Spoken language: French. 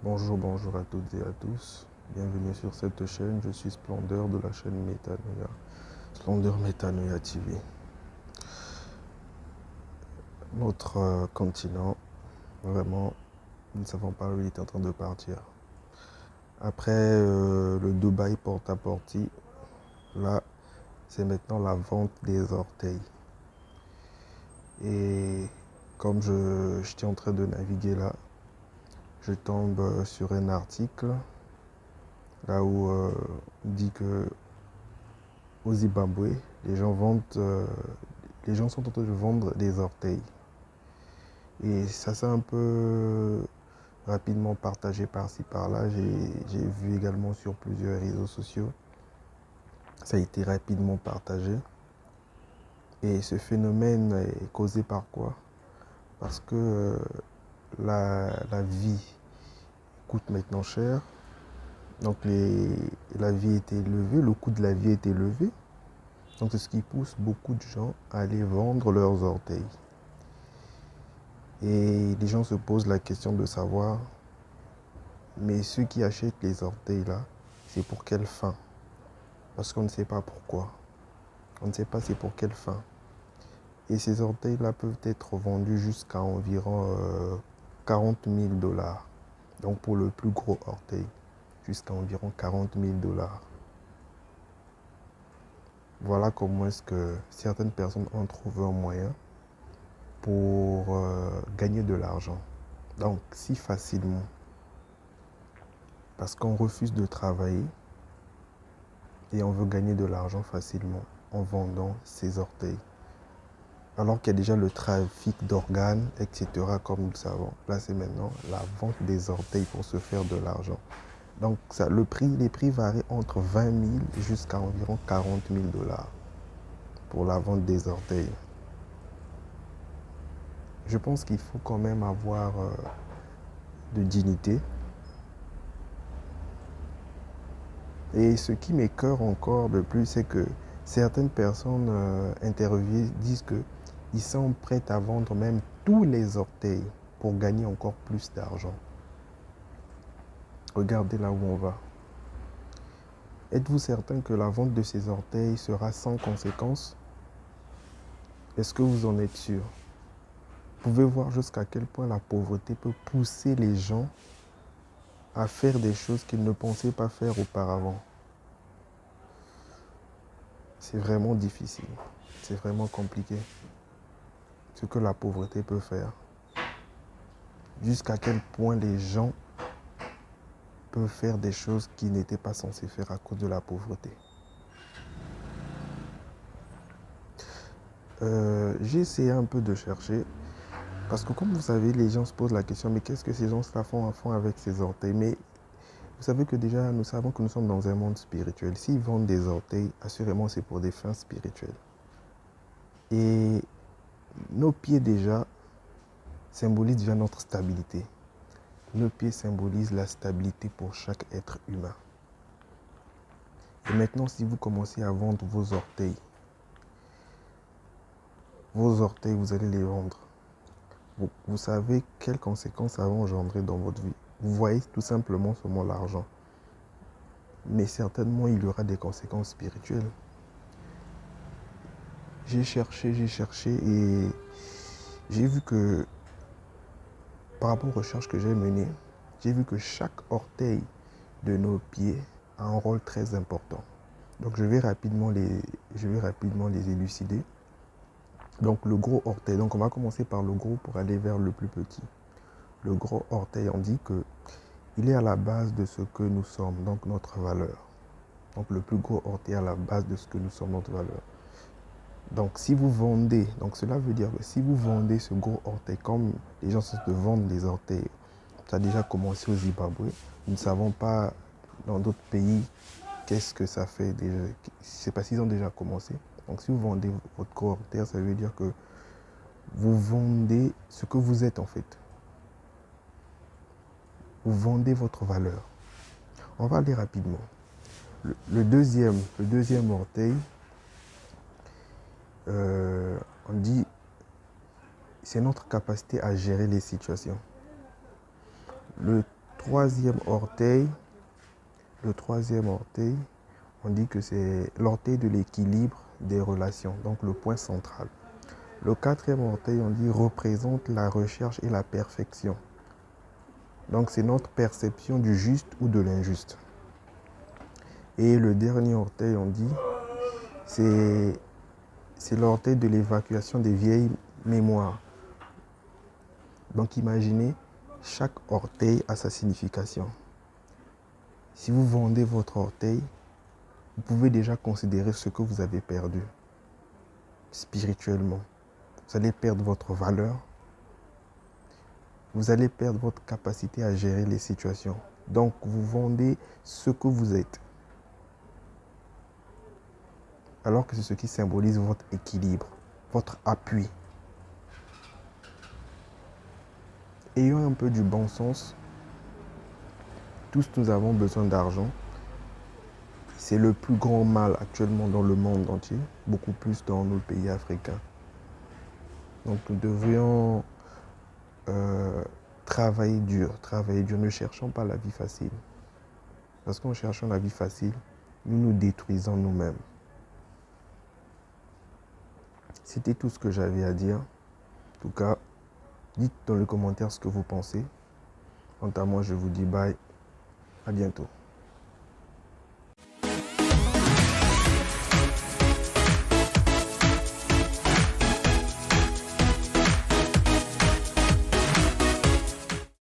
Bonjour à toutes et à tous. Bienvenue sur cette chaîne. Je suis Splendeur de la chaîne Metanoia. Splendeur Metanoia TV. Notre continent, vraiment, nous ne savons pas où il est en train de partir. Après le Dubaï porte-à-porte, là, c'est maintenant la vente des orteils. Et comme j'étais en train de naviguer là, je tombe sur un article là où on dit que au Zimbabwe, les gens sont en train de vendre des orteils. Et ça s'est un peu rapidement partagé par-ci par-là. J'ai vu également sur plusieurs réseaux sociaux. Ça a été rapidement partagé. Et ce phénomène est causé par quoi? Parce que la vie coûte maintenant cher. Donc la vie est élevée, le coût de la vie est élevé. Donc c'est ce qui pousse beaucoup de gens à aller vendre leurs orteils. Et les gens se posent la question de savoir, mais ceux qui achètent les orteils là, c'est pour quelle fin? Parce qu'on ne sait pas pourquoi. On ne sait pas c'est pour quelle fin. Et ces orteils là peuvent être vendus jusqu'à environ 40 000 dollars. Donc pour le plus gros orteil, jusqu'à environ 40 000 dollars. Voilà comment est-ce que certaines personnes ont trouvé un moyen pour gagner de l'argent. Donc si facilement. Parce qu'on refuse de travailler et on veut gagner de l'argent facilement en vendant ses orteils. Alors qu'il y a déjà le trafic d'organes, etc. comme nous le savons. Là, c'est maintenant la vente des orteils pour se faire de l'argent. Donc, les prix varient entre 20 000 jusqu'à environ 40 000 dollars pour la vente des orteils. Je pense qu'il faut quand même avoir de dignité. Et ce qui m'écoeure encore de plus, c'est que certaines personnes interviewées disent qu'ils sont prêts à vendre même tous les orteils pour gagner encore plus d'argent. Regardez là où on va. Êtes-vous certain que la vente de ces orteils sera sans conséquence? Est-ce que vous en êtes sûr? Vous pouvez voir jusqu'à quel point la pauvreté peut pousser les gens à faire des choses qu'ils ne pensaient pas faire auparavant. C'est vraiment difficile. C'est vraiment compliqué. Ce que la pauvreté peut faire. Jusqu'à quel point les gens peuvent faire des choses qu'ils n'étaient pas censés faire à cause de la pauvreté. J'ai essayé un peu de chercher, parce que comme vous savez, les gens se posent la question, mais qu'est-ce que ces gens-là font avec ces orteils? Mais vous savez que déjà, nous savons que nous sommes dans un monde spirituel. S'ils vendent des orteils, assurément, c'est pour des fins spirituelles. Et nos pieds déjà symbolisent déjà notre stabilité. Nos pieds symbolisent la stabilité pour chaque être humain. Et maintenant, si vous commencez à vendre vos orteils, vous allez les vendre. Vous savez quelles conséquences ça va engendrer dans votre vie. Vous voyez tout simplement seulement l'argent. Mais certainement, il y aura des conséquences spirituelles. J'ai cherché et j'ai vu que, par rapport aux recherches que j'ai menées, j'ai vu que chaque orteil de nos pieds a un rôle très important. Donc je vais rapidement les élucider. Donc le gros orteil, donc on va commencer par le gros pour aller vers le plus petit. Le gros orteil, on dit que il est à la base de ce que nous sommes, donc notre valeur. Donc le plus gros orteil est à la base de ce que nous sommes, notre valeur. Donc si vous vendez, donc cela veut dire que si vous vendez ce gros orteil, comme les gens se vendent des orteils, ça a déjà commencé au Zimbabwe. Nous ne savons pas dans d'autres pays qu'est-ce que ça fait déjà. Je ne sais pas s'ils ont déjà commencé. Donc si vous vendez votre gros orteil, ça veut dire que vous vendez ce que vous êtes en fait. Vous vendez votre valeur. On va aller rapidement. Le deuxième orteil, on dit, c'est notre capacité à gérer les situations. Le troisième orteil, on dit que c'est l'orteil de l'équilibre des relations, donc le point central. Le quatrième orteil, on dit, représente la recherche et la perfection. Donc c'est notre perception du juste ou de l'injuste. Et le dernier orteil, on dit, c'est l'orteil de l'évacuation des vieilles mémoires. Donc imaginez, chaque orteil a sa signification. Si vous vendez votre orteil, vous pouvez déjà considérer ce que vous avez perdu spirituellement. Vous allez perdre votre valeur. Vous allez perdre votre capacité à gérer les situations. Donc, vous vendez ce que vous êtes. Alors que c'est ce qui symbolise votre équilibre, votre appui. Ayons un peu du bon sens. Tous nous avons besoin d'argent. C'est le plus grand mal actuellement dans le monde entier, beaucoup plus dans nos pays africains. Donc nous devrions travailler dur. Ne cherchons pas la vie facile. Parce qu'en cherchant la vie facile, nous nous détruisons nous-mêmes. C'était tout ce que j'avais à dire. En tout cas, dites dans les commentaires ce que vous pensez. Quant à moi, je vous dis bye. À bientôt.